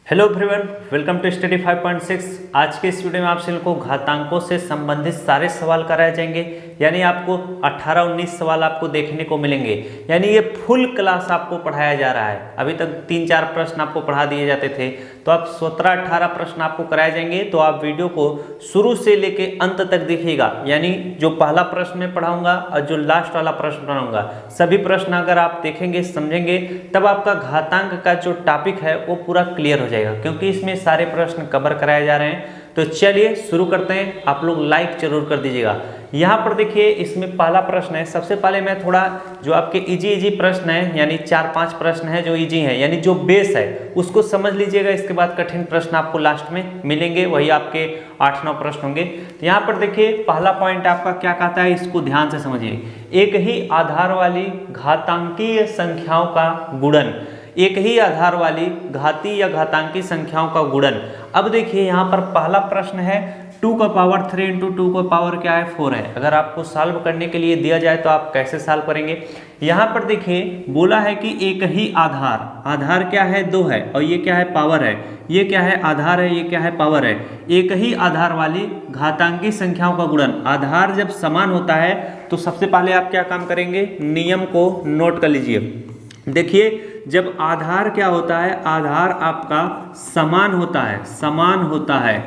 Hello everyone, welcome to study 5.6। आज के इस वीडियो में आपसे को घातांकों से संबंधित सारे सवाल कराए जाएंगे। यानी आपको 18-19 सवाल आपको देखने को मिलेंगे। यानी ये फुल क्लास आपको पढ़ाया जा रहा है। अभी तक 3-4 प्रश्न आपको पढ़ा दिए जाते थे, तो अब 17-18 प्रश्न आपको कराए जाएंगे। तो आप वीडियो को शुरू से लेके अंत तक देखिएगा। यानी जो पहला प्रश्न मैं पढ़ाऊंगा और जो लास्ट वाला प्रश्न पढ़ाऊंगा, सभी प्रश्न अगर आप देखेंगे समझेंगे तब आपका घातांक का जो टॉपिक है वो पूरा क्लियर हो जाएगा, क्योंकि इसमें सारे प्रश्न कवर कराए जा रहे हैं। तो चलिए शुरू करते हैं। आप लोग लाइक जरूर कर दीजिएगा। यहाँ पर देखिए, इसमें पहला प्रश्न है। सबसे पहले मैं थोड़ा जो आपके इजी प्रश्न है, यानी 4-5 प्रश्न है जो इजी है, यानी जो बेस है उसको समझ लीजिएगा। इसके बाद कठिन प्रश्न आपको लास्ट में मिलेंगे, वही आपके 8-9 प्रश्न होंगे। तो यहाँ पर देखिए, पहला पॉइंट आपका क्या कहता है, इसको ध्यान से समझिए। एक ही आधार वाली घातांकीय संख्याओं का गुणन, एक ही आधार वाली घाती या घातांकी संख्याओं का गुणन। अब देखिए यहाँ पर पहला प्रश्न है 2 का पावर 3 इंटू 2 का पावर क्या है 4 है। अगर आपको सॉल्व करने के लिए दिया जाए तो आप कैसे सॉल्व करेंगे। यहाँ पर देखिए बोला है कि एक ही आधार, आधार क्या है 2 है, और ये क्या है पावर है, ये क्या है आधार है, ये क्या है पावर है। एक ही आधार वाली घातांकी संख्याओं का गुणन। आधार जब समान होता है तो सबसे पहले आप क्या काम करेंगे, नियम को नोट कर लीजिए। देखिए, जब आधार क्या होता है, आधार आपका समान होता है, समान होता है,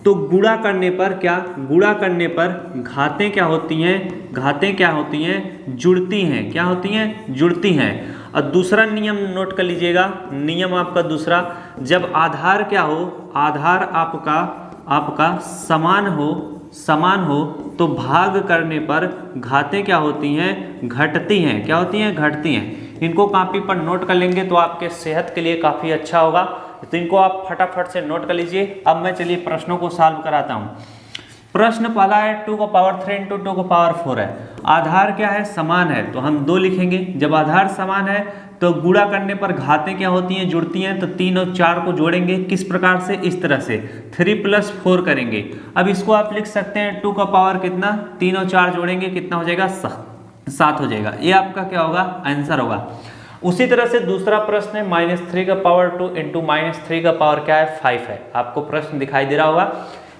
तो गुणा करने पर क्या, गुणा करने पर घातें क्या होती हैं, घातें क्या होती हैं, जुड़ती हैं। क्या होती हैं, जुड़ती हैं। और दूसरा नियम नोट कर लीजिएगा। नियम आपका दूसरा, जब आधार क्या हो, आधार आपका समान हो तो भाग करने पर घातें क्या होती हैं, घटती हैं। क्या होती हैं, घटती हैं। इनको कॉपी पर नोट कर लेंगे तो आपके सेहत के लिए काफ़ी अच्छा होगा। तो इनको आप फटाफट से नोट कर लीजिए। अब मैं चलिए प्रश्नों को सॉल्व कराता हूँ। प्रश्न पहला है 2 का पावर 3 इंटू 2 का पावर 4 है। आधार क्या है, समान है, तो हम 2 लिखेंगे। जब आधार समान है तो गुणा करने पर घातें क्या होती हैं, जुड़ती हैं। तो 3 और 4 को जोड़ेंगे किस प्रकार से, इस तरह से 3 + 4 करेंगे। अब इसको आप लिख सकते हैं 2 का पावर कितना, 3 और 4 जोड़ेंगे कितना हो जाएगा, 7 हो जाएगा। ये आपका क्या होगा, आंसर होगा। उसी तरह से दूसरा प्रश्न है -3 का पावर 2 इंटू -3 का पावर क्या है 5 है। आपको प्रश्न दिखाई दे रहा होगा।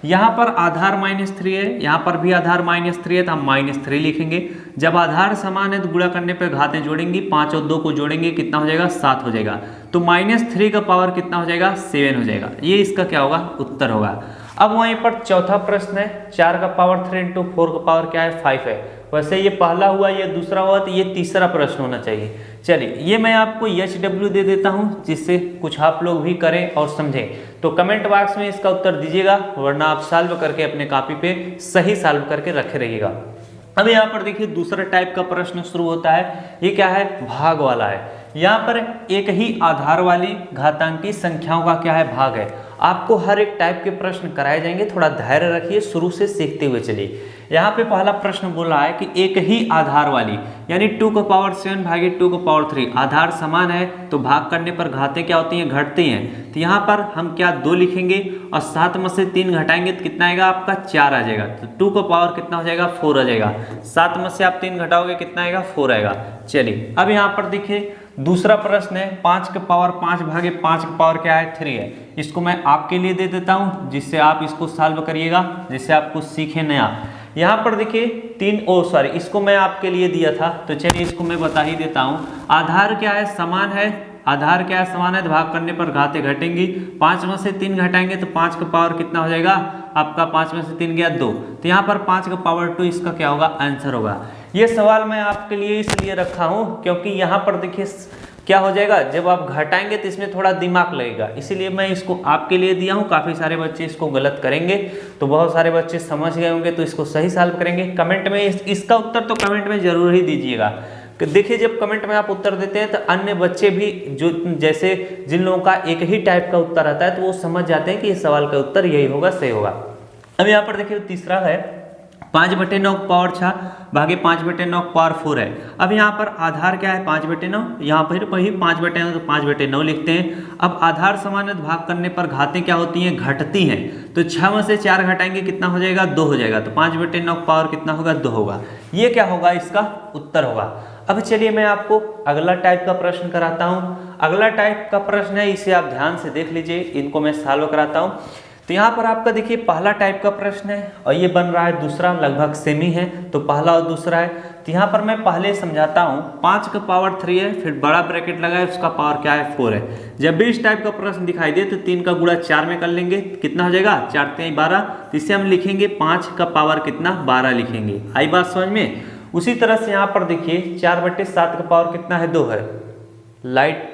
यहाँ पर आधार -3 है, यहाँ पर भी आधार -3 है, तो हम -3 लिखेंगे। जब आधार समान है तो गुणा करने पर घातें जोड़ेंगी, 5 और 2 को जोड़ेंगे कितना हो जाएगा, 7 हो जाएगा। तो -3 का पावर कितना हो जाएगा, 7 हो जाएगा। ये इसका क्या होगा, उत्तर होगा। अब वहीं पर चौथा प्रश्न है 4 का पावर 3 इंटू 4 का पावर क्या है 5 है। वैसे ये पहला हुआ, ये दूसरा हुआ, तो ये तीसरा प्रश्न होना चाहिए। चलिए, ये मैं आपको HW दे देता हूँ, जिससे कुछ आप लोग भी करें और समझें। तो कमेंट बॉक्स में इसका उत्तर दीजिएगा, वरना आप सॉल्व करके अपने कॉपी पे सही सॉल्व करके रखे रहिएगा। अब यहाँ पर देखिए दूसरा टाइप का प्रश्न शुरू होता है। ये क्या है, भाग वाला है। यहाँ पर एक ही आधार वाली घातांकी संख्याओं का क्या है, भाग है। आपको हर एक टाइप के प्रश्न कराए जाएंगे, थोड़ा धैर्य रखिए, शुरू से सीखते हुए चलिए। यहाँ पे पहला प्रश्न बोला है कि एक ही आधार वाली, यानी 2 का पावर 7 भागे 2 का पावर 3, आधार समान है तो भाग करने पर घातें क्या होती हैं, घटती हैं। तो यहाँ पर हम क्या 2 लिखेंगे और 7 में से 3 घटाएंगे तो कितना आएगा आपका, 4 आ जाएगा। तो 2 का पावर कितना हो जाएगा, 4 आ जाएगा। 7 में से आप 3 घटाओगे कितना आएगा, 4 आएगा। चलिए, अब यहाँ पर देखिए दूसरा प्रश्न है 5 का पावर 5 भागे 5 का पावर क्या है 3 है। इसको मैं आपके लिए दे देता हूँ, जिससे आप इसको सॉल्व करिएगा, जिससे आपको सीखे नया। यहाँ पर देखिए इसको मैं आपके लिए दिया था, तो चलिए इसको मैं बता ही देता हूँ। आधार क्या है, समान है, आधार क्या है, समान है, तो भाग करने पर घातें घटेंगी। 5 में से 3 घटाएंगे तो 5 का पावर कितना हो जाएगा आपका, 5 में से 3 गया 2, तो यहाँ पर 5 का पावर 2 इसका क्या होगा, आंसर होगा। ये सवाल मैं आपके लिए इसलिए रखा हूँ क्योंकि यहाँ पर देखिए क्या हो जाएगा, जब आप घटाएंगे तो इसमें थोड़ा दिमाग लगेगा, इसीलिए मैं इसको आपके लिए दिया हूँ। काफ़ी सारे बच्चे इसको गलत करेंगे, तो बहुत सारे बच्चे समझ गए होंगे तो इसको सही सॉल्व करेंगे। कमेंट में इसका उत्तर तो कमेंट में जरूर ही दीजिएगा। देखिए, जब कमेंट में आप उत्तर देते हैं तो अन्य बच्चे भी, जो जैसे जिन लोगों का एक ही टाइप का उत्तर आता है, तो वो समझ जाते हैं कि इस सवाल का उत्तर यही होगा, सही होगा। अब यहाँ पर देखिए तीसरा है 5/9 पावर 6 भागे 5/9 पावर 4 है। अब यहाँ पर आधार क्या है, 5/9, यहाँ पर वही 5/9 तो 5/9 लिखते हैं। अब आधार समान है तो भाग करने पर घातें क्या होती हैं, घटती हैं। तो 6 में से 4 घटाएंगे कितना हो जाएगा, 2 हो जाएगा। तो 5/9 पावर कितना होगा, 2 होगा। ये क्या होगा, इसका उत्तर होगा। अब चलिए मैं आपको अगला टाइप का प्रश्न कराता हूँ। अगला टाइप का प्रश्न है, इसे आप ध्यान से देख लीजिए, इनको मैं सॉल्व कराता हूँ। तो यहाँ पर आपका देखिए पहला टाइप का प्रश्न है और ये बन रहा है दूसरा, लगभग सेम ही है, तो पहला और दूसरा है। तो यहाँ पर मैं पहले समझाता हूँ। 5 का पावर 3 है, फिर बड़ा ब्रैकेट लगा है, उसका पावर क्या है 4 है। जब भी इस टाइप का प्रश्न दिखाई दे तो 3 का गुणा 4 में कर लेंगे, कितना हो जाएगा 4 3 12। तो इसे हम लिखेंगे 5 का पावर कितना 12 लिखेंगे। आई बात समझ में। उसी तरह से यहाँ पर देखिए 4/7 का पावर कितना है 2 है। लाइट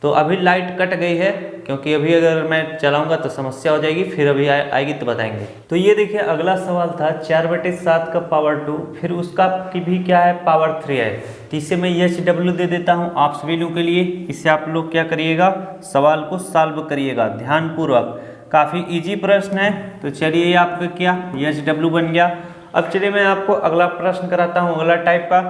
तो अभी लाइट कट गई है, क्योंकि अभी अगर मैं चलाऊंगा तो समस्या हो जाएगी, फिर अभी आएगी तो बताएंगे। तो ये देखिए अगला सवाल था 4/7 का पावर 2, फिर उसका की भी क्या है पावर 3 है। तो इसे मैं HW दे देता हूँ आप सभी लोगों के लिए। इससे आप लोग क्या करिएगा, सवाल को सॉल्व करिएगा ध्यानपूर्वक। काफ़ी ईजी प्रश्न है। तो चलिए ये आपका क्या HW बन गया। अब चलिए मैं आपको अगला प्रश्न कराता हूँ, अगला टाइप का।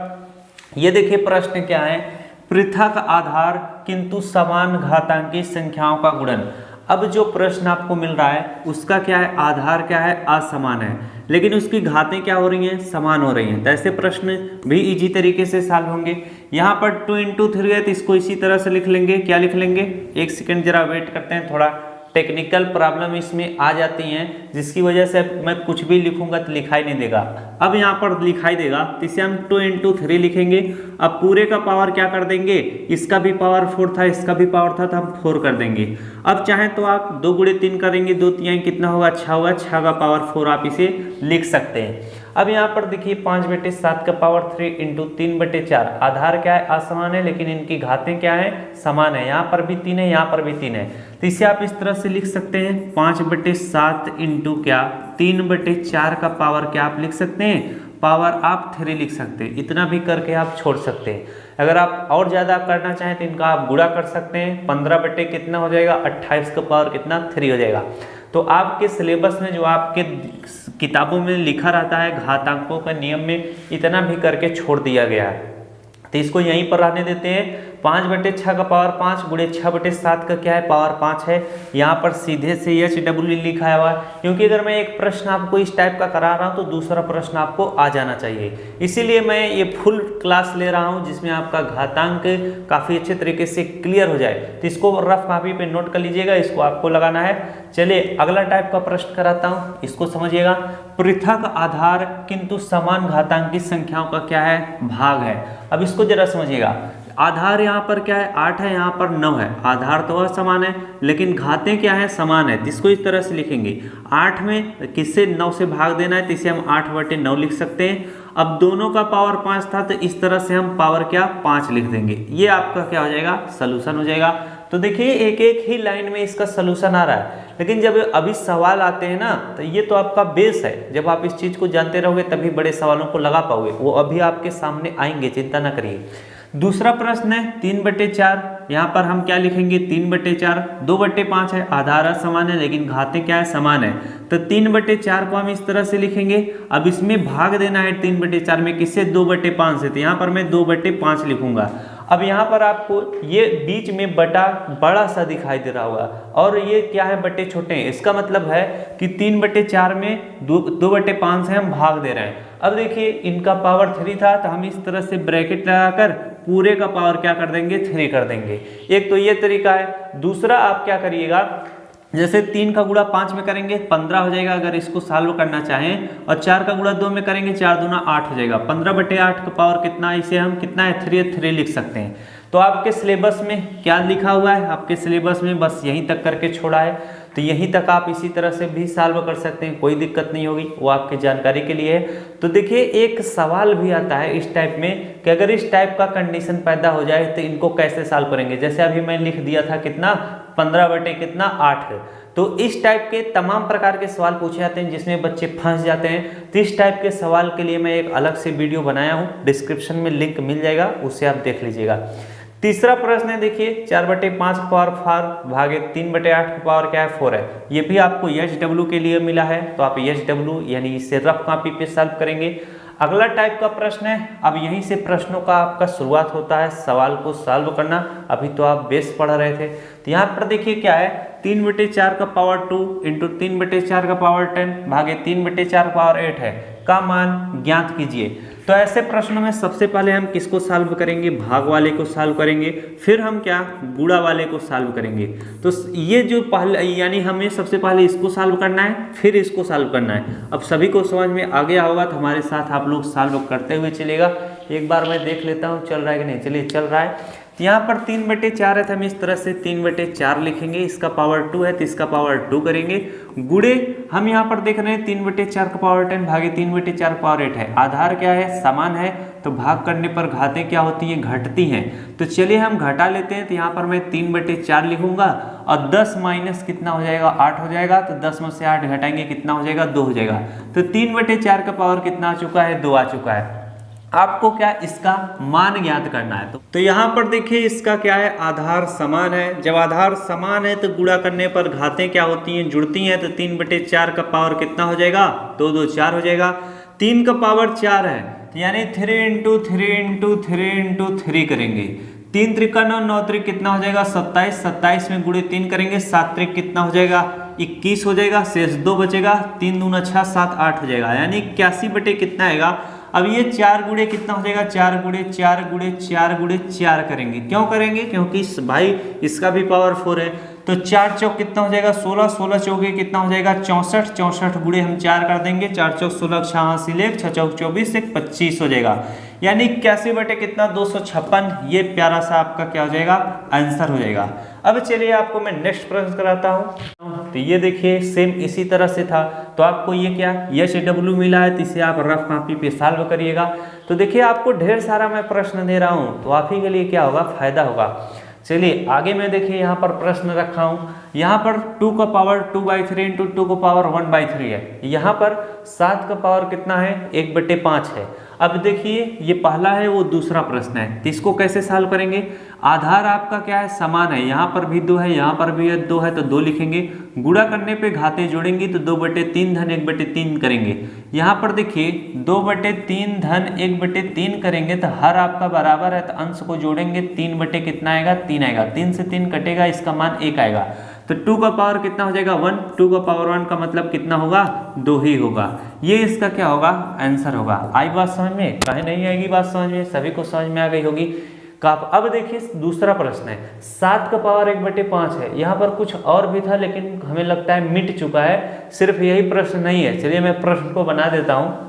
ये देखिए प्रश्न क्या है, पृथक आधार किंतु समान घातांकी संख्याओं का गुणन। अब जो प्रश्न आपको मिल रहा है उसका क्या है, आधार क्या है असमान है, लेकिन उसकी घातें क्या हो रही हैं, समान हो रही हैं। तो ऐसे प्रश्न भी इजी तरीके से सॉल्व होंगे। यहाँ पर 2 × 3 है, तो इसको इसी तरह से लिख लेंगे। क्या लिख लेंगे, एक सेकेंड जरा वेट करते हैं, थोड़ा टेक्निकल प्रॉब्लम इसमें आ जाती हैं, जिसकी वजह से मैं कुछ भी लिखूंगा तो लिखाई नहीं देगा। अब यहाँ पर लिखाई देगा, तो इसे हम 2 × 3 लिखेंगे। अब पूरे का पावर क्या कर देंगे, इसका भी पावर 4 था, इसका भी पावर था, तो हम 4 कर देंगे। अब चाहे तो आप 2 × 3 करेंगे, 2 3 कितना होगा 6 होगा, 6 का पावर 4 आप इसे लिख सकते हैं। अब यहाँ पर देखिए 5/7 का पावर 3 × 3/4। आधार क्या है असमान है, लेकिन इनकी घातें क्या है समान है। यहाँ पर भी 3 है, यहाँ पर भी 3 है। तो इसे आप इस तरह से लिख सकते हैं 5/7 × क्या 3/4 का पावर क्या आप लिख सकते हैं, पावर आप 3 लिख सकते हैं। इतना भी करके आप छोड़ सकते हैं। अगर आप और ज़्यादा करना चाहें तो इनका आप गुणा कर सकते हैं। 15 कितना हो जाएगा 28 का पावर कितना 3 हो जाएगा। तो आपके सिलेबस में जो आपके किताबों में लिखा रहता है घातांकों का नियम में, इतना भी करके छोड़ दिया गया है। तो इसको यहीं पर रहने देते हैं। 5/6 का पावर 5 × 6/7 का क्या है पावर 5 है। यहाँ पर सीधे से HW लिखा हुआ है, क्योंकि अगर मैं एक प्रश्न आपको इस टाइप का करा रहा हूँ तो दूसरा प्रश्न आपको आ जाना चाहिए। इसीलिए मैं ये फुल क्लास ले रहा हूँ, जिसमें आपका घातांक काफ़ी अच्छे तरीके से क्लियर हो जाए। तो इसको रफ कॉपी पे नोट कर लीजिएगा, इसको आपको लगाना है। चलिए अगला टाइप का प्रश्न कराता हूँ, इसको समझिएगा। पृथक आधार किंतु समान घातांकी संख्याओं का क्या है भाग है। अब इसको जरा समझिएगा। आधार यहाँ पर क्या है 8 है, यहाँ पर 9 है। आधार तो असमान है, लेकिन घातें क्या है समान है। इसको इस तरह से लिखेंगे, 8 में किससे 9 से भाग देना है, तो इसे हम 8/9 लिख सकते हैं। अब दोनों का पावर 5 था, तो इस तरह से हम पावर क्या 5 लिख देंगे। ये आपका क्या हो जाएगा सलूशन हो जाएगा। तो देखिए एक एक ही लाइन में इसका सलूशन आ रहा है, लेकिन जब अभी सवाल आते हैं ना, तो ये तो आपका बेस है। जब आप इस चीज़ को जानते रहोगे तभी बड़े सवालों को लगा पाओगे। वो अभी आपके सामने आएंगे, चिंता ना करिए। दूसरा प्रश्न है 3/4। यहाँ पर हम क्या लिखेंगे 3/4। 2/5 है, आधार समान है, लेकिन घातें क्या है समान है। तो 3/4 को हम इस तरह से लिखेंगे। अब इसमें भाग देना है 3/4 में, किससे 2/5 से। तो यहाँ पर मैं 2/5 लिखूंगा। अब यहाँ पर आपको ये बीच में बटा बड़ा सा दिखाई दे रहा होगा, और ये क्या है बटे छोटे हैं। इसका मतलब है कि 3/4 में 2/5 से हम भाग दे रहे हैं। अब देखिए इनका पावर 3 था, तो हम इस तरह से ब्रैकेट लगाकर पूरे का पावर क्या कर देंगे 3 कर देंगे। एक तो ये तरीका है। दूसरा आप क्या करिएगा, जैसे 3 का गुणा 5 में करेंगे 15 हो जाएगा अगर इसको सॉल्व करना चाहें, और 4 का गुणा 2 में करेंगे 4 दूना 8 हो जाएगा। 15/8 का पावर कितना, इसे हम कितना है 3 लिख सकते हैं। तो आपके सिलेबस में क्या लिखा हुआ है, आपके सिलेबस में बस यहीं तक करके छोड़ा है। तो यहीं तक आप इसी तरह से भी सॉल्व कर सकते हैं, कोई दिक्कत नहीं होगी, वो आपकी जानकारी के लिए है। तो देखिए एक सवाल भी आता है इस टाइप में कि अगर इस टाइप का कंडीशन पैदा हो जाए तो इनको कैसे सॉल्व करेंगे। जैसे अभी मैं लिख दिया था कितना 15/8 है। तो इस टाइप के तमाम प्रकार के सवाल पूछे जाते हैं जिसमें बच्चे फंस जाते हैं। तो इस टाइप के सवाल के लिए मैं एक अलग से वीडियो बनाया हूँ, डिस्क्रिप्शन में लिंक मिल जाएगा, उससे आप देख लीजिएगा। तीसरा प्रश्न है देखिए 4/5 का पावर 4 भागे 3/8 का पावर क्या है 4 है। ये भी आपको HW के लिए मिला है, तो आप HW यानी इसे रफ कॉपी पे सॉल्व करेंगे। अगला टाइप का प्रश्न है, अब यहीं से प्रश्नों का आपका शुरुआत होता है सवाल को सॉल्व करना। अभी तो आप बेस पढ़ रहे थे। तो यहाँ पर देखिए क्या है 3/4 का पावर 2 × 3/4 का पावर 10 भागे 3/4 का पावर 8 है का मान ज्ञात कीजिए। तो ऐसे प्रश्नों में सबसे पहले हम किसको सॉल्व करेंगे, भाग वाले को सॉल्व करेंगे, फिर हम क्या गुणा वाले को सॉल्व करेंगे। तो ये जो पहले यानी हमें सबसे पहले इसको सॉल्व करना है, फिर इसको सॉल्व करना है। अब सभी को समझ में आ गया होगा, तो हमारे साथ आप लोग सॉल्व करते हुए चलेगा। एक बार मैं देख लेता हूँ चल रहा है कि नहीं। चलिए चल रहा है। यहाँ पर 3/4 है तो हम इस तरह से 3/4 लिखेंगे। इसका पावर 2 है तो इसका पावर 2 करेंगे। गुणे हम यहाँ पर देख रहे हैं 3/4 का पावर 10 भागे 3/4 का पावर 8 है। आधार क्या है, समान है, तो भाग करने पर घातें क्या होती हैं, घटती हैं। तो चलिए हम घटा लेते हैं। तो यहाँ पर मैं 3/4 लिखूंगा और 10 माइनस कितना हो जाएगा, 8 हो जाएगा। तो 10 में से 8 घटाएंगे कितना हो जाएगा, 2 हो जाएगा। तो 3/4 का पावर कितना आ चुका है, 2 आ चुका है। आपको क्या इसका मान ज्ञात करना है। तो यहाँ पर देखिए इसका क्या है, आधार समान है। जब आधार समान है तो गुणा करने पर घातें क्या होती हैं, जुड़ती हैं। तो 3/4 का पावर कितना हो जाएगा, 2 2 4 हो जाएगा। 3 का पावर 4 है तो यानी 3 × 3 × 3 × 3 करेंगे। 3 त्रिका 9, 9 त्रिक कितना हो जाएगा, 27। 27 में गुणे 3 करेंगे, 7 त्रिक कितना हो जाएगा, 21 हो जाएगा। शेष 2 बचेगा, 3 दूना 6, 7 8 हो जाएगा। यानी 81 बटे कितना आएगा। अब ये 4 गुणे कितना हो जाएगा, 4 गुणे 4 गुणे 4 गुणे 4 करेंगे। क्यों करेंगे, क्योंकि भाई इसका भी पावर 4 है। तो 4 चौक कितना हो जाएगा, 16। 16 चौके कितना हो जाएगा, 64। 64 गुणे हम 4 कर देंगे, 4 चौक 16, 6 हासिल 1, 6 चौक 24, 1 25 हो जाएगा। यानी 81 बटे कितना, 256। ये प्यारा सा आपका क्या हो जाएगा, आंसर हो जाएगा। अब चलिए आपको मैं नेक्स्ट प्रश्न कराता हूँ। तो ये देखिए सेम इसी तरह से था। तो आपको ये क्या HW मिला है, तो इसे आप रफ कॉपी पे सॉल्व करिएगा। तो देखिए आपको ढेर सारा मैं प्रश्न दे रहा हूँ, तो आप ही के लिए क्या होगा, फायदा होगा। चलिए आगे मैं देखिए यहाँ पर प्रश्न रखा हूँ। यहाँ पर 2 का पावर 2/3 × 2 का पावर 1/3 है। यहाँ पर 7 का पावर कितना है, 1/5 है। अब देखिए ये पहला है, वो दूसरा प्रश्न है। तो इसको कैसे सॉल्व करेंगे, आधार आपका क्या है, समान है। यहाँ पर भी 2 है, यहाँ पर भी 2 है, तो 2 लिखेंगे। गुणा करने पे घातें जोड़ेंगे तो 2/3 धन 1/3 करेंगे। यहाँ पर देखिए 2/3 धन 1/3 करेंगे तो हर आपका बराबर है, तो अंश को जोड़ेंगे 3 बटे कितना आएगा, 3 आएगा। 3 से 3 कटेगा, इसका मान 1 आएगा। तो 2 का पावर कितना हो जाएगा, 1। 2 का पावर 1 का मतलब कितना होगा, 2 ही होगा। ये इसका क्या होगा, आंसर होगा। आई बात समझ में, कहीं नहीं आएगी बात समझ में, सभी को समझ में आ गई होगी। अब देखिए दूसरा प्रश्न है, 7 का पावर 1/5 है। यहाँ पर कुछ और भी था लेकिन हमें लगता है मिट चुका है, सिर्फ यही प्रश्न नहीं है। चलिए मैं प्रश्न को बना देता हूँ।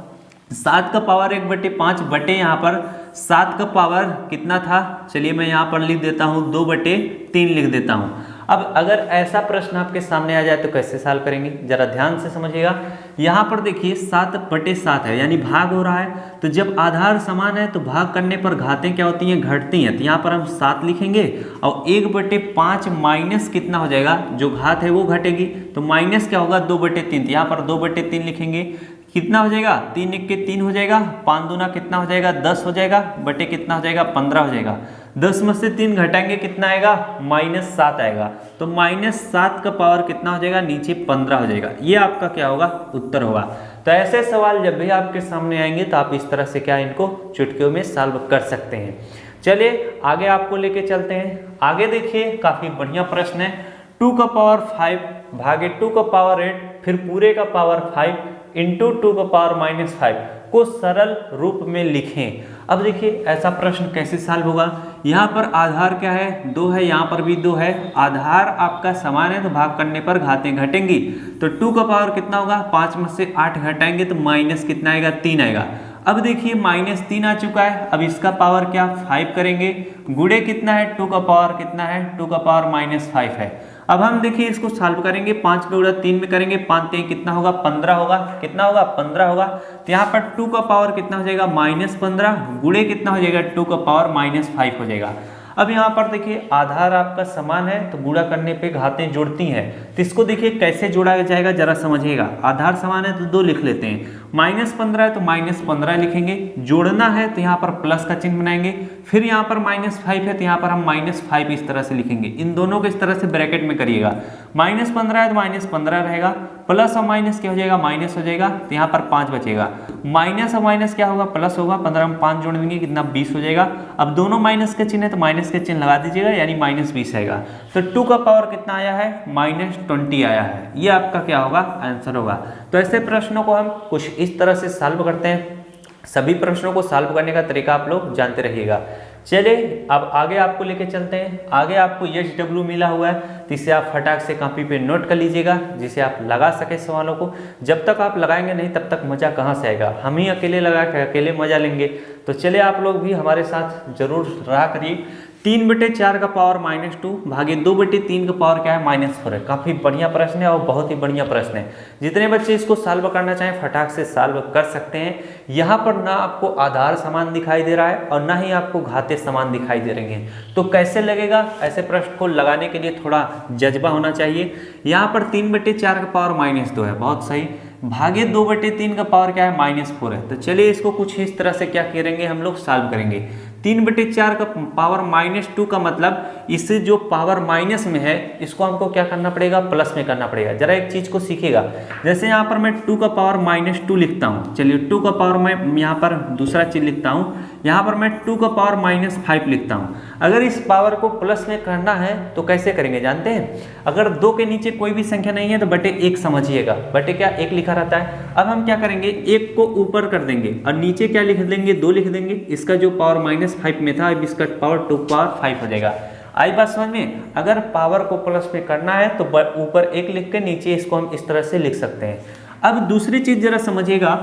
7 का पावर 1/5 बटे यहाँ पर 7 का पावर कितना था, चलिए मैं यहाँ पर लिख देता हूँ 2/3 लिख देता हूँ। अब अगर ऐसा प्रश्न आपके सामने आ जाए तो कैसे सॉल्व करेंगे, जरा ध्यान से समझिएगा। यहाँ पर देखिए 7/7 है, यानी भाग हो रहा है। तो जब आधार समान है तो भाग करने पर घातें क्या होती हैं, घटती हैं। तो यहाँ पर हम 7 लिखेंगे और 1/5 माइनस कितना हो जाएगा, जो घात है वो घटेगी, तो माइनस क्या होगा, 2/3। तो यहाँ पर 2/3 लिखेंगे। कितना हो जाएगा, 3 1 के 3 हो जाएगा, 5 दूना कितना हो जाएगा, 10 हो जाएगा, बटे कितना हो जाएगा, 15 हो जाएगा। 10 में से 3 घटाएंगे कितना आएगा, -7 आएगा। तो -7 का पावर कितना हो जाएगा, नीचे 15 हो जाएगा। ये आपका क्या होगा, उत्तर होगा। तो ऐसे सवाल जब भी आपके सामने आएंगे तो आप इस तरह से क्या इनको चुटकियों में सॉल्व कर सकते हैं। चलिए आगे आपको लेके चलते हैं। आगे देखिए काफी बढ़िया प्रश्न है। 2 का पावर 5 भागे 2 का पावर 8 फिर पूरे का पावर 5 इंटू 2 का पावर -5 को सरल रूप में लिखें। अब देखिए ऐसा प्रश्न कैसे सॉल्व होगा। यहाँ पर आधार क्या है, 2 है, यहाँ पर भी 2 है। आधार आपका समान है तो भाग करने पर घातें घटेंगी। तो 2 का पावर कितना होगा, 5 में से 8 घटाएंगे तो माइनस कितना आएगा, 3 आएगा। अब देखिए -3 आ चुका है। अब इसका पावर क्या, 5 करेंगे। गुणे कितना है, 2 का पावर कितना है, 2 का पावर -5 है। अब हम देखिए इसको सॉल्व करेंगे। 5 का गुणा 3 में करेंगे, 5 3 कितना होगा, 15 होगा। कितना होगा, 15 होगा। तो यहाँ पर 2 का पावर कितना हो जाएगा, -15। गुणे कितना हो जाएगा, 2 का पावर -5 हो जाएगा। अब यहाँ पर देखिए आधार आपका समान है तो गुणा करने पे घातें जुड़ती हैं। तो इसको देखिए कैसे जोड़ा जाएगा जरा समझिएगा। आधार समान है तो 2 लिख लेते हैं, -15 है तो -15 लिखेंगे। जोड़ना है तो यहाँ पर प्लस का चिन्ह बनाएंगे। फिर यहाँ पर -5 है तो यहाँ पर हम -5 इस तरह से लिखेंगे। इन दोनों को इस तरह से ब्रैकेट में करिएगा। -15 है तो -15 रहेगा, प्लस और माइनस क्या हो जाएगा, माइनस हो जाएगा। तो यहाँ पर 5 बचेगा। माइनस और माइनस क्या होगा, प्लस होगा। 15 में 5 जोड़ देंगे कितना, 20 हो जाएगा। अब दोनों माइनस के चिन्ह है तो माइनस के चिन्ह लगा दीजिएगा, यानी -20 आएगा। तो 2 का पावर कितना आया है, -20 आया है। ये आपका क्या होगा, आंसर होगा। तो ऐसे प्रश्नों को हम कुछ इस तरह से सॉल्व करते हैं। सभी प्रश्नों को सॉल्व करने का तरीका आप लोग जानते रहिएगा। चलिए अब आगे आपको लेके चलते हैं। आगे आपको HW मिला हुआ है, तो इसे आप फटाक से कॉपी पे नोट कर लीजिएगा, जिसे आप लगा सके सवालों को। जब तक आप लगाएंगे नहीं तब तक मज़ा कहाँ से आएगा, हम ही अकेले लगा के अकेले मज़ा लेंगे। तो चलिए आप लोग भी हमारे साथ जरूर रहा करिए। 3/4 का पावर -2 भागे 2/3 का पावर क्या है -4 है। काफ़ी बढ़िया प्रश्न है और बहुत ही बढ़िया प्रश्न है। जितने बच्चे इसको सॉल्व करना चाहें फटाक से सॉल्व कर सकते हैं। यहाँ पर ना आपको आधार समान दिखाई दे रहा है और ना ही आपको घाते समान दिखाई दे रहे हैं। तो कैसे लगेगा, ऐसे प्रश्न को लगाने के लिए थोड़ा जज्बा होना चाहिए। यहाँ पर 3/4 का पावर -2 है, बहुत सही, भागे 2/3 का पावर क्या है -4 है। तो चलिए इसको कुछ इस तरह से क्या करेंगे, हम लोग सॉल्व करेंगे। 3/4 का पावर -2 का मतलब इससे जो पावर माइनस में है इसको हमको क्या करना पड़ेगा, प्लस में करना पड़ेगा। जरा एक चीज को सीखिएगा, जैसे यहाँ पर मैं 2 का पावर -2 लिखता हूँ, चलिए 2 का पावर मैं यहाँ पर दूसरा चीज लिखता हूँ, यहाँ पर मैं 2 का पावर -5 लिखता हूँ। अगर इस पावर को प्लस में करना है तो कैसे करेंगे जानते हैं, अगर 2 के नीचे कोई भी संख्या नहीं है तो बटे 1 समझिएगा, बटे क्या 1 लिखा रहता है। अब हम क्या करेंगे, 1 को ऊपर कर देंगे और नीचे क्या लिख देंगे, 2 लिख देंगे। इसका जो पावर -5 में था अब इसका पावर 2 पावर 5 हो जाएगा। आई बात समझ में, अगर पावर को प्लस में करना है तो ऊपर 1 लिख के नीचे इसको हम इस तरह से लिख सकते हैं। अब दूसरी चीज जरा समझिएगा,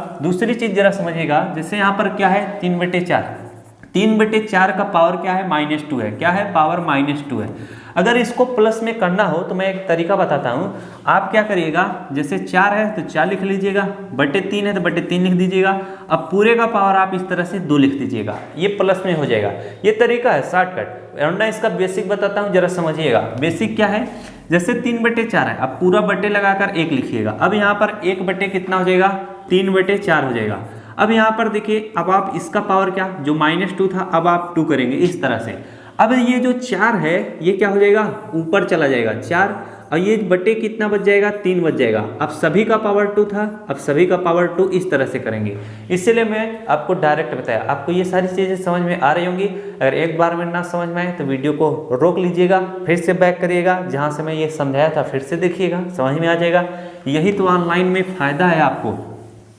जैसे यहाँ पर क्या है 3/4 का पावर क्या है -2 है, क्या है पावर -2 है। अगर इसको प्लस में करना हो तो मैं एक तरीका बताता हूँ, आप क्या करिएगा, जैसे 4 है तो 4 लिख लीजिएगा, बटे 3 है तो बटे 3 लिख दीजिएगा। अब पूरे का पावर आप इस तरह से 2 लिख दीजिएगा, ये प्लस में हो जाएगा। ये तरीका है शॉर्टकट, और मैं इसका बेसिक बताता हूँ, जरा समझिएगा। बेसिक क्या है, जैसे 3/4 है, अब पूरा बटे लगाकर 1 लिखिएगा। अब यहाँ पर 1 बटे कितना हो जाएगा, 3/4 हो जाएगा। अब यहाँ पर देखिए, अब आप इसका पावर क्या, जो -2 था अब आप 2 करेंगे इस तरह से। अब ये जो 4 है ये क्या हो जाएगा, ऊपर चला जाएगा 4, और ये बटे कितना बच जाएगा, 3 बच जाएगा। अब सभी का पावर 2 था, अब सभी का पावर 2 इस तरह से करेंगे। इसलिए मैं आपको डायरेक्ट बताया, आपको ये सारी चीज़ें समझ में आ रही होंगी। अगर एक बार में ना समझ में आए तो वीडियो को रोक लीजिएगा, फिर से बैक करिएगा, जहाँ से मैं ये समझाया था फिर से देखिएगा, समझ में आ जाएगा। यही तो ऑनलाइन में फ़ायदा है आपको।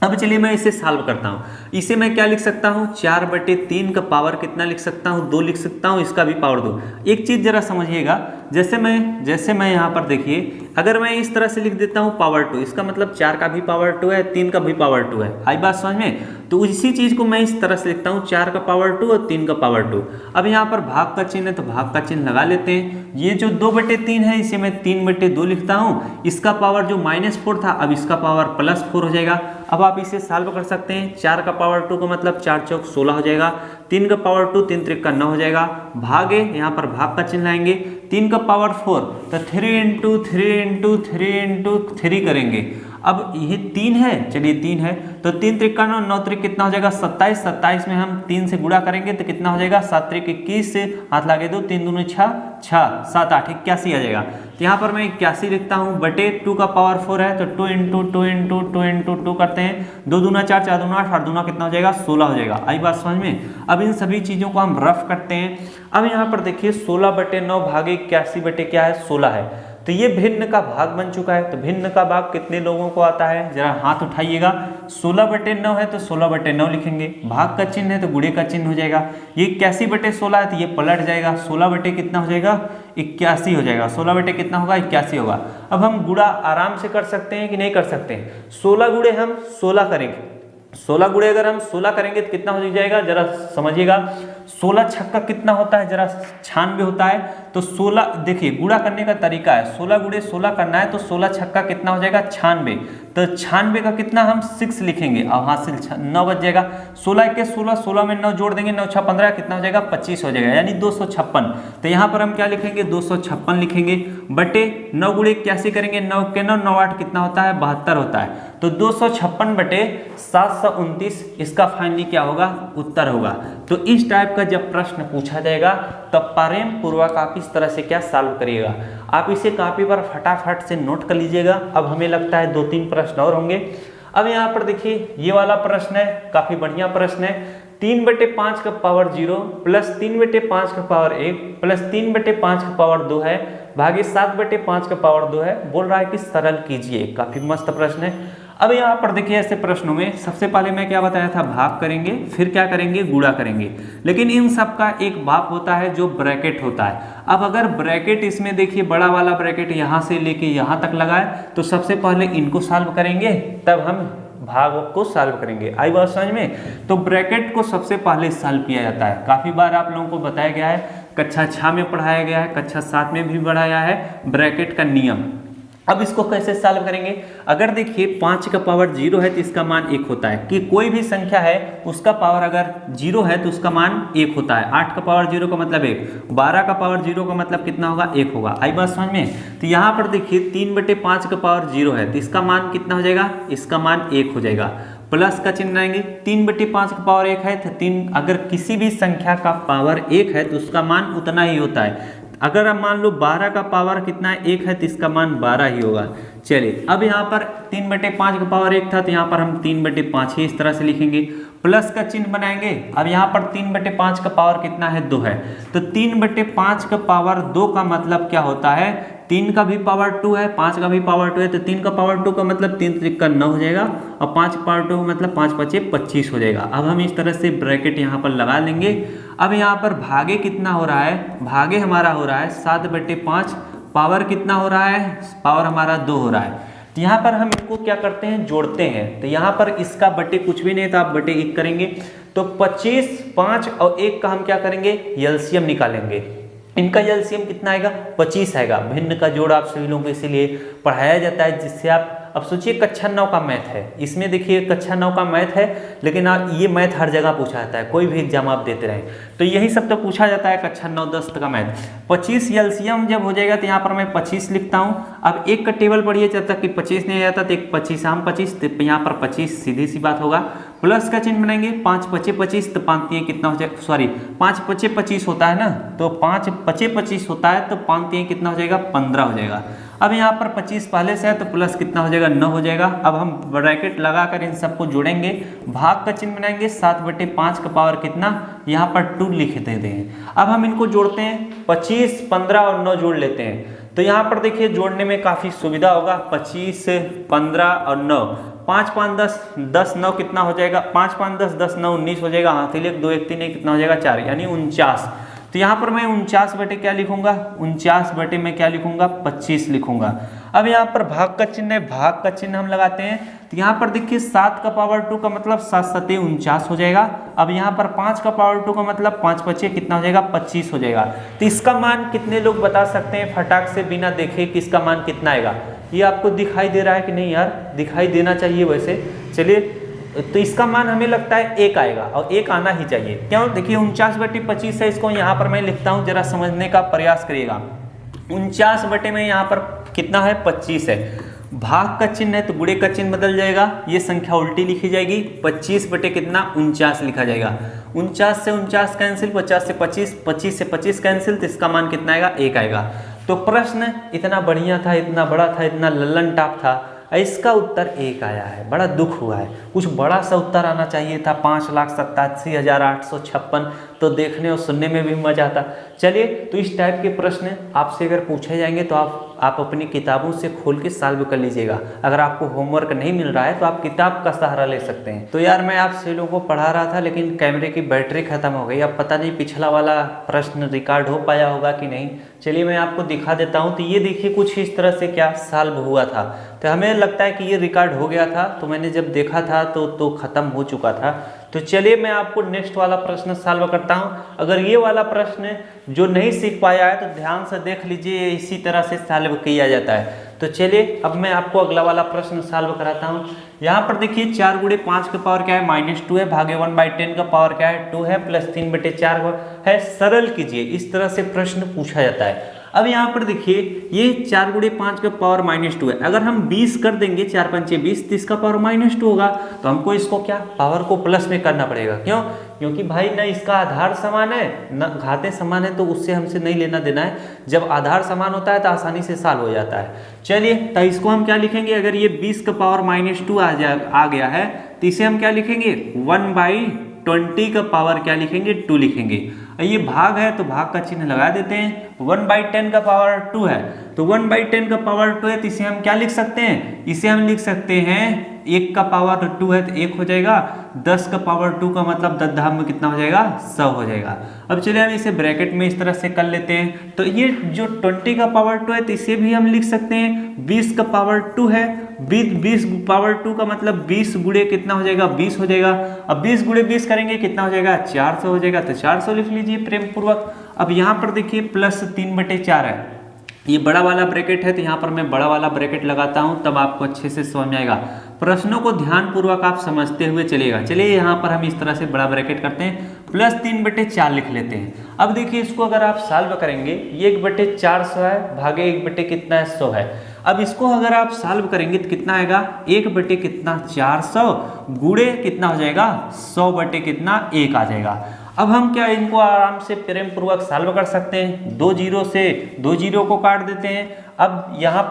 अब चलिए मैं इसे सॉल्व करता हूँ। इसे मैं क्या लिख सकता हूँ, 4/3 का पावर कितना लिख सकता हूँ, 2 लिख सकता हूँ, इसका भी पावर 2। एक चीज़ जरा समझिएगा, जैसे मैं यहाँ पर देखिए, अगर मैं इस तरह से लिख देता हूँ पावर 2, इसका मतलब 4 का भी पावर 2 है, 3 का भी पावर 2 है। आई बात समझ में, तो इसी चीज़ को मैं इस तरह से लिखता हूँ, 4 का पावर 2 और 3 का पावर 2। अब यहाँ पर भाग का चिन्ह है तो भाग का चिन्ह लगा लेते हैं। ये जो 2/3 है इसे मैं 3/2 लिखता हूँ, इसका पावर जो -4 था अब इसका पावर +4 हो जाएगा। अब आप इसे सॉल्व कर सकते हैं। 4 का पावर 2 का मतलब 4 चौक 16 हो जाएगा, 3 का पावर 2 3 त्रिक का 9 हो जाएगा, भागे यहाँ पर भाग का चिन्ह लाएंगे, 3 का पावर 4 तो 3 × 3 × 3 × 3 करेंगे। अब ये 3 है, चलिए 3 है तो 3 त्रिक का 9, 9 त्रिक कितना हो जाएगा 27, 27 में हम 3 से गुणा करेंगे तो कितना हो जाएगा 7 त्रिक 21 से हाथ लागे दो, 3 दूनी 6, 6 7 8 81 आ जाएगा। तो यहाँ पर मैं 81 लिखता हूँ, बटे 2 का पावर 4 है तो 2 × 2 × 2 × 2 करते हैं, 2 दूना 4, 4 दूना 8, 8 दूना कितना हो जाएगा 16 हो जाएगा। आई बात समझ में। अब इन सभी चीज़ों को हम रफ करते हैं। अब यहाँ पर देखिए 16/9 भागे 81 बटे क्या है 16 है, तो ये भिन्न का भाग बन चुका है। तो भिन्न का भाग कितने लोगों को आता है, जरा हाथ उठाइएगा। 16/9 है तो 16/9 लिखेंगे, भाग का चिन्ह है तो गुणे का चिन्ह हो जाएगा। ये 81/16 है तो ये पलट जाएगा, 16 बटे कितना हो जाएगा 81 हो जाएगा। 16 बटे कितना होगा 81 होगा। अब हम गुणा आराम से कर सकते हैं कि नहीं कर सकते हैं, 16 गुणे हम 16 करेंगे, 16 गुणे अगर हम 16 करेंगे तो कितना हो जाएगा जरा समझिएगा। 16 छक्का कितना होता है, जरा 96 होता है। तो 16 देखिए गुणा करने का तरीका है, 16 गुणे 16 करना है तो 16 छक्का कितना हो जाएगा 96, तो 96 का कितना हम 6 लिखेंगे और हाथ से 9 बच जाएगा। 16 के 16, 16 में 9 जोड़ देंगे, 9 6 15 कितना हो जाएगा 25 हो जाएगा, यानी 256। तो यहाँ पर हम क्या लिखेंगे 256 लिखेंगे, बटे 9 गुणे 81 करेंगे, 9 के 9, 9 8 कितना होता है 72 होता है। तो 256 बटे 729 इसका फाइनली क्या होगा उत्तर होगा। तो इस टाइप का जब प्रश्न पूछा जाएगा तब प्रेम पूर्वक आप इस तरह से क्या सॉल्व करिएगा। आप इसे कॉपी पर फटाफट से नोट कर लीजिएगा। अब हमें लगता है 2-3 प्रश्न और होंगे। अब यहाँ पर देखिए ये वाला प्रश्न है, काफी बढ़िया प्रश्न है। 3/5 का पावर 0 प्लस 3/5 का पावर 1 प्लस 3/5 का पावर 2 है, भागे 7/5 का पावर 2 है। बोल रहा है कि सरल कीजिए, काफी मस्त प्रश्न है। अब यहाँ पर देखिए ऐसे प्रश्नों में सबसे पहले मैं क्या बताया था, भाग करेंगे, फिर क्या करेंगे, गुणा करेंगे, लेकिन इन सब का एक भाग होता है जो ब्रैकेट होता है। अब अगर ब्रैकेट इसमें देखिए बड़ा वाला ब्रैकेट यहाँ से लेके यहाँ तक लगाए तो सबसे पहले इनको सॉल्व करेंगे तब हम भाग को सॉल्व करेंगे। आई बात समझ में? तो ब्रैकेट को सबसे पहले सॉल्व किया जाता है। काफी बार आप लोगों को बताया गया है, कक्षा 6 में पढ़ाया गया है, कक्षा 7 में भी पढ़ाया है ब्रैकेट का नियम। अब इसको कैसे सॉल्व करेंगे? अगर देखिए 5 का पावर 0 है तो इसका मान 1 होता है, कि कोई भी संख्या है उसका पावर अगर 0 है तो उसका मान 1 होता है। 8 का पावर 0 का मतलब 1, 12 का पावर 0 का मतलब कितना होगा, 1 होगा। आई बात समझ में? तो यहाँ पर देखिए 3/5 का पावर 0 है तो इसका मान कितना हो जाएगा, इसका मान 1 हो जाएगा। प्लस का चिन्ह आएंगे, 3/5 का पावर 1 है तो 3, अगर किसी भी संख्या का पावर 1 है तो उसका मान उतना ही होता है। अगर हम मान लो 12 का पावर कितना है, 1 है तो इसका मान 12 ही होगा। चलिए अब यहाँ पर 3/5 का पावर 1 था तो यहाँ पर हम 3/5 ही इस तरह से लिखेंगे, प्लस का चिन्ह बनाएंगे। अब यहाँ पर 3/5 का पावर कितना है, 2 है, तो 3/5 का पावर 2 का मतलब क्या होता है, 3 का भी पावर 2 है, 5 का भी पावर 2 है, तो 3 का पावर 2 का मतलब 3 त्रिक का 9 हो जाएगा, और 5 का पावर 2 का मतलब 5 5 25 हो जाएगा। अब हम इस तरह से ब्रैकेट यहाँ पर लगा लेंगे। अब यहाँ पर भागे कितना हो रहा है, भागे हमारा हो रहा है 7/5, पावर कितना हो रहा है, पावर हमारा 2 हो रहा है। तो यहाँ पर हम इनको क्या करते हैं, जोड़ते हैं। तो यहाँ पर इसका बटे कुछ भी नहीं था, आप बटे 1 करेंगे तो 25, 5 और 1 का हम क्या करेंगे, एलसीएम निकालेंगे। इनका एलसीएम कितना आएगा, 25 आएगा। भिन्न का जोड़ आप सभी लोगों को इसीलिए पढ़ाया जाता है जिससे आप, अब सोचिए कक्षा 9 का मैथ है, इसमें देखिए कक्षा 9 का मैथ है, लेकिन ये मैथ हर जगह पूछा जाता है, कोई भी एग्जाम आप देते रहें तो यही सब तो पूछा जाता है कक्षा 9-10 का मैथ। 25 एलसीएम जब हो जाएगा तो यहाँ पर मैं 25 लिखता हूँ। अब 1 का टेबल पढ़िए, जब तक कि 25 नहीं आ जाता तो 1 25 आम 25, तो यहाँ पर 25 सीधी सी बात होगा। प्लस का चिन्ह बनाएंगे, 5 5 25, तो 5 3 कितना हो जाएगा, सॉरी 5 5 25 होता है ना, तो 5 5 25 होता है तो 5 3 कितना हो जाएगा, 15 हो जाएगा। अब यहाँ पर 25 पहले से है तो प्लस कितना हो जाएगा, 9 हो जाएगा। अब हम ब्रैकेट लगाकर इन सबको जोड़ेंगे, भाग का चिन्ह बनाएंगे, 7/5 का पावर कितना, यहाँ पर 2 लिख देते हैं। अब हम इनको जोड़ते हैं, 25, 15 और 9 जोड़ लेते हैं। तो यहाँ पर देखिए जोड़ने में काफ़ी सुविधा होगा, 25, 15 और 9, 5 5 10, 10 9 कितना हो जाएगा, 5 5 10, 10 9 19 हो जाएगा। हाथी लेख 2 1 3 1 कितना हो जाएगा, 4, यानी 49। तो यहाँ पर मैं 49 बटे क्या लिखूंगा, 49 बटे में क्या लिखूंगा, 25 लिखूंगा। अब यहाँ पर भाग का चिन्ह है, भाग का चिन्ह हम लगाते हैं। तो यहाँ पर देखिए 7 का पावर 2 का मतलब 7 7 49 हो जाएगा। अब यहाँ पर 5 का पावर 2 का मतलब 5 5 कितना हो जाएगा, 25 हो जाएगा। तो इसका मान कितने लोग बता सकते हैं फटाक से बिना देखे कि इसका मान कितना आएगा? ये आपको दिखाई दे रहा है कि नहीं यार, दिखाई देना चाहिए वैसे। चलिए तो इसका मान हमें लगता है 1 आएगा, और 1 आना ही चाहिए। क्यों? देखिए 49/25 है, इसको यहाँ पर मैं लिखता हूँ, जरा समझने का प्रयास करिएगा। 49 बटे में यहाँ पर कितना है, 25 है। भाग का चिन्ह है तो गुणे का चिन्ह बदल जाएगा, ये संख्या उल्टी लिखी जाएगी, 25 बटे कितना, 49 लिखा जाएगा। 49 से 49 कैंसिल, 50 से 25, 25 से 25 कैंसिल, तो इसका मान कितना आएगा, 1 आएगा। तो प्रश्न इतना बढ़िया था, इतना बड़ा था, इतना लल्लन टाप था, इसका उत्तर 1 आया है। बड़ा दुख हुआ है, कुछ बड़ा सा उत्तर आना चाहिए था, 5,87,856, तो देखने और सुनने में भी मजा आता। चलिए तो इस टाइप के प्रश्न आपसे अगर पूछे जाएंगे तो आप अपनी किताबों से खोल के सॉल्व कर लीजिएगा। अगर आपको होमवर्क नहीं मिल रहा है तो आप किताब का सहारा ले सकते हैं। तो यार मैं आप सभी लोगों को पढ़ा रहा था, लेकिन कैमरे की बैटरी खत्म हो गई। अब पता नहीं पिछला वाला प्रश्न रिकॉर्ड हो पाया होगा कि नहीं। चलिए मैं आपको दिखा देता हूँ। तो ये देखिए कुछ इस तरह से क्या सॉल्व हुआ था। तो हमें लगता है कि ये रिकॉर्ड हो गया था, तो मैंने जब देखा था तो ख़त्म हो चुका था। तो चलिए मैं आपको नेक्स्ट वाला प्रश्न सॉल्व करता हूँ। अगर ये वाला प्रश्न जो नहीं सीख पाया है तो ध्यान से देख लीजिए, इसी तरह से सॉल्व किया जाता है। तो चलिए अब मैं आपको अगला वाला प्रश्न सॉल्व कराता हूँ। यहाँ पर देखिए 4 गुणे 5 का पावर क्या है, -2 है, भागे 1/10 का पावर क्या है, 2 है, प्लस 3/4 है। सरल कीजिए, इस तरह से प्रश्न पूछा जाता है। अब यहाँ पर देखिए ये 4 गुणे 5 का पावर -2 है। अगर हम 20 कर देंगे, 4 5 20, तो इसका पावर -2 होगा। तो हमको इसको क्या, पावर को प्लस में करना पड़ेगा। क्यों? क्योंकि भाई ना इसका आधार समान है ना घातें समान है, तो उससे हमसे नहीं लेना देना है। जब आधार समान होता है तो आसानी से सॉल्व हो जाता है। चलिए तो इसको हम क्या लिखेंगे, अगर ये 20 का पावर -2 आ गया है तो इसे हम क्या लिखेंगे, 1/20 का पावर क्या लिखेंगे, 2 लिखेंगे। ये भाग है तो भाग का चिन्ह लगा देते हैं। 1/10 का पावर 2 है, तो 1/10 का पावर 2 है, तो इसे हम क्या लिख सकते हैं, इसे हम लिख सकते हैं 1 का पावर 2 है तो 1 हो जाएगा, 10 का पावर 2 का मतलब 10 धाम में कितना हो जाएगा, 100 हो जाएगा। अब चलिए हम इसे ब्रैकेट में इस तरह से कर लेते हैं। तो ये जो 20 का पावर 2 है तो इसे भी हम लिख सकते हैं 20 का पावर 2 है, 20 पावर 2 का मतलब 20 गुणे कितना हो जाएगा, 20 हो जाएगा। अब 20 गुणे 20 करेंगे कितना हो जाएगा, 400 हो जाएगा। तो 400 लिख लीजिए प्रेम पूर्वक। अब यहाँ पर देखिए प्लस 3/4 है, ये बड़ा वाला ब्रैकेट है तो यहाँ पर मैं बड़ा वाला ब्रैकेट लगाता हूँ, तब आपको अच्छे से समझ में आएगा। प्रश्नों को ध्यान पूर्वक आप समझते हुए चलिएगा। चलिए यहाँ पर हम इस तरह से बड़ा ब्रैकेट करते हैं, प्लस 3/4 लिख लेते हैं। अब देखिए इसको अगर आप सॉल्व करेंगे, ये 1/400 है भागे 1 कितना है, 100 है। अब इसको अगर आप सॉल्व करेंगे तो कितना आएगा, 1 कितना 400 गुणे कितना हो जाएगा, 100 कितना 1 आ जाएगा। अब हम क्या इनको आराम से प्रेम पूर्वक सॉल्व कर सकते हैं, 2 जीरो से 2 जीरो को काट देते हैं। अब यहाँ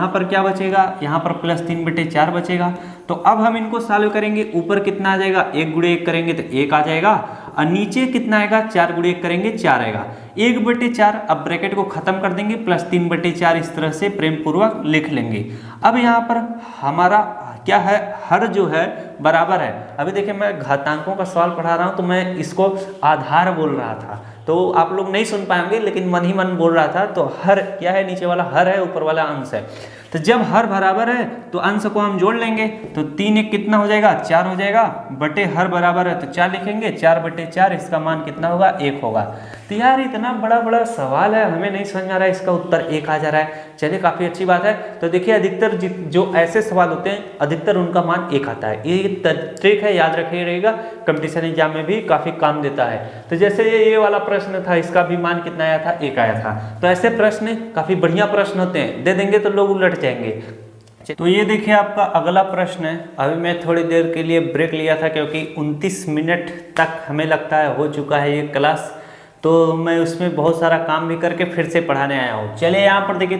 पर क्या बचेगा, यहाँ पर प्लस 3/4 बचेगा। तो अब हम इनको सॉल्व करेंगे, ऊपर कितना आ जाएगा, 1 गुणे 1 करेंगे तो 1 आ जाएगा, और नीचे कितना आएगा, 4 गुणे 1 करेंगे 4 आएगा, 1/4। अब ब्रैकेट को खत्म कर देंगे, प्लस 3/4 इस तरह से प्रेम पूर्वक लिख लेंगे। अब यहाँ पर हमारा क्या है, हर जो है बराबर है। अभी देखिए मैं घातांकों का सवाल पढ़ा रहा हूँ तो मैं इसको आधार बोल रहा था, तो आप लोग नहीं सुन पाएंगे, लेकिन मन ही मन बोल रहा था। तो हर क्या है, नीचे वाला हर है, ऊपर वाला अंश है। तो जब हर बराबर है तो अंश को हम जोड़ लेंगे, तो 3 1 कितना हो जाएगा, 4 हो जाएगा, बटे हर बराबर है तो 4 लिखेंगे, 4/4 इसका मान कितना होगा, 1 होगा। तो यार इतना बड़ा बड़ा सवाल है, हमें नहीं समझ में आ रहा है, इसका उत्तर 1 आ जा रहा है। चलिए काफ़ी अच्छी बात है। तो देखिए अधिकतर जो ऐसे सवाल होते हैं अधिकतर उनका मान 1 आता है। ये ट्रिक है, याद रखिएगा, कंपटीशन एग्जाम में भी काफ़ी काम देता है। तो जैसे ये वाला प्रश्न था, इसका भी मान कितना आया था, 1 आया था। तो ऐसे प्रश्न काफ़ी बढ़िया प्रश्न होते हैं, दे देंगे तो लोग उलट जाएंगे। तो ये देखिए आपका अगला प्रश्न है। अभी मैं थोड़ी देर के लिए ब्रेक लिया था क्योंकि 29 मिनट तक हमें लगता है हो चुका है ये क्लास, तो मैं उसमें बहुत सारा काम भी करके फिर से पढ़ाने आया हूँ। चलिए यहाँ पर देखिए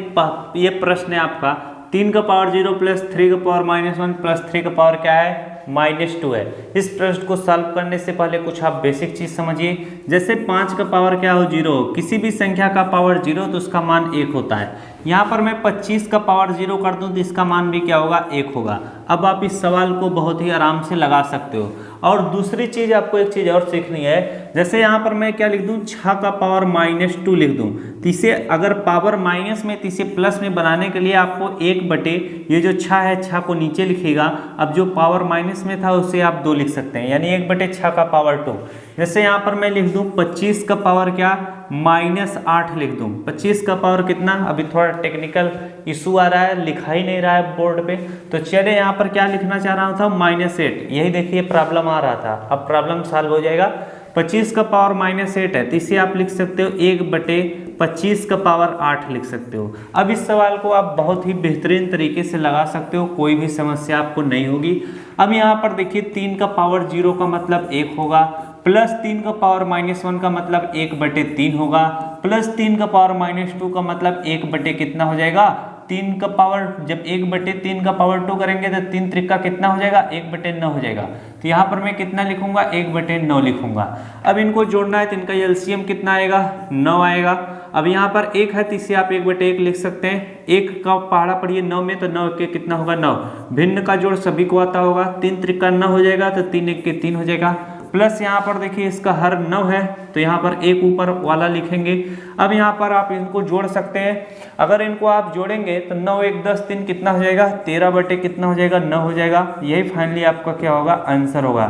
ये प्रश्न है आपका 3 का पावर 0 प्लस 3 का पावर -1 प्लस 3 का पावर क्या है, -2 है। इस प्रश्न को सॉल्व करने से पहले कुछ आप बेसिक चीज समझिए। जैसे 5 का पावर क्या हो, 0 हो, किसी भी संख्या का पावर 0 तो उसका मान 1 होता है। यहाँ पर मैं 25 का पावर 0 कर दूं तो इसका मान भी क्या होगा, 1 होगा। अब आप इस सवाल को बहुत ही आराम से लगा सकते हो। और दूसरी चीज आपको एक चीज और सीखनी है, जैसे यहाँ पर मैं क्या लिख दूं, 6 का पावर -2 लिख दूं, तो इसे अगर पावर माइनस में तो इसे प्लस में बनाने के लिए आपको 1 बटे ये जो 6 है 6 को नीचे लिखिएगा। अब जो पावर माइनस में था उसे आप 2 लिख सकते हैं, यानी 1/6 का पावर 2। जैसे यहाँ पर मैं लिख दूं 25 का पावर क्या, -8 लिख दूं। 25 का पावर कितना, अभी थोड़ा टेक्निकल इशू आ रहा है, लिखा ही नहीं रहा है बोर्ड पे। तो चलिए यहाँ पर क्या लिखना चाह रहा था, -8। यही देखिए प्रॉब्लम आ रहा था, अब प्रॉब्लम सॉल्व हो जाएगा। 25 का पावर -8 है तो इसे आप लिख सकते हो 1/25 का पावर 8 लिख सकते हो। अब इस सवाल को आप बहुत ही बेहतरीन तरीके से लगा सकते हो, कोई भी समस्या आपको नहीं होगी। अब यहाँ पर देखिए 3 का पावर 0 का मतलब 1 होगा, प्लस 3 का पावर -1 का मतलब 1/3 होगा, प्लस 3 का पावर -2 का मतलब 1 बटे कितना हो जाएगा, 3 का पावर, जब 1/3 का पावर 2 करेंगे तो 3 त्रिका कितना हो जाएगा, 1/9 हो जाएगा। तो यहाँ पर मैं कितना लिखूंगा, 1/9 लिखूंगा। अब इनको जोड़ना है तो इनका एलसीएम कितना आएगा, 9 आएगा। अब यहाँ पर 1 है तो इसे आप 1/1 लिख सकते हैं। 1 का पहाड़ा पढ़िए 9 में, तो 9 के कितना होगा, 9। भिन्न का जोड़ सभी को आता होगा, 3 त्रिका 9 हो जाएगा, तो 3 1 के 3 हो जाएगा। प्लस यहाँ पर देखिए इसका हर 9 है तो यहाँ पर 1 ऊपर वाला लिखेंगे। अब यहाँ पर आप इनको जोड़ सकते हैं, अगर इनको आप जोड़ेंगे तो 9 1 10 3 कितना हो जाएगा, 13 बटे कितना हो जाएगा, 9 हो जाएगा। यही फाइनली आपका क्या होगा, आंसर होगा।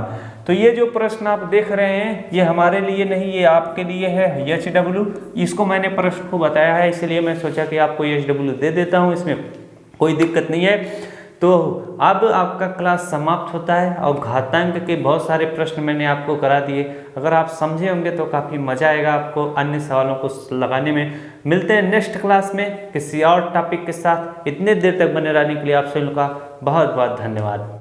तो ये जो प्रश्न आप देख रहे हैं ये हमारे लिए नहीं, ये आपके लिए है, HW। इसको मैंने प्रश्न को बताया है इसलिए मैं सोचा कि आपको HW दे देता हूँ, इसमें कोई दिक्कत नहीं है। तो अब आपका क्लास समाप्त होता है और घातांक के बहुत सारे प्रश्न मैंने आपको करा दिए। अगर आप समझे होंगे तो काफ़ी मज़ा आएगा आपको अन्य सवालों को लगाने में। मिलते हैं नेक्स्ट क्लास में किसी और टॉपिक के साथ। इतने देर तक बने रहने के लिए आप सभी का बहुत बहुत धन्यवाद।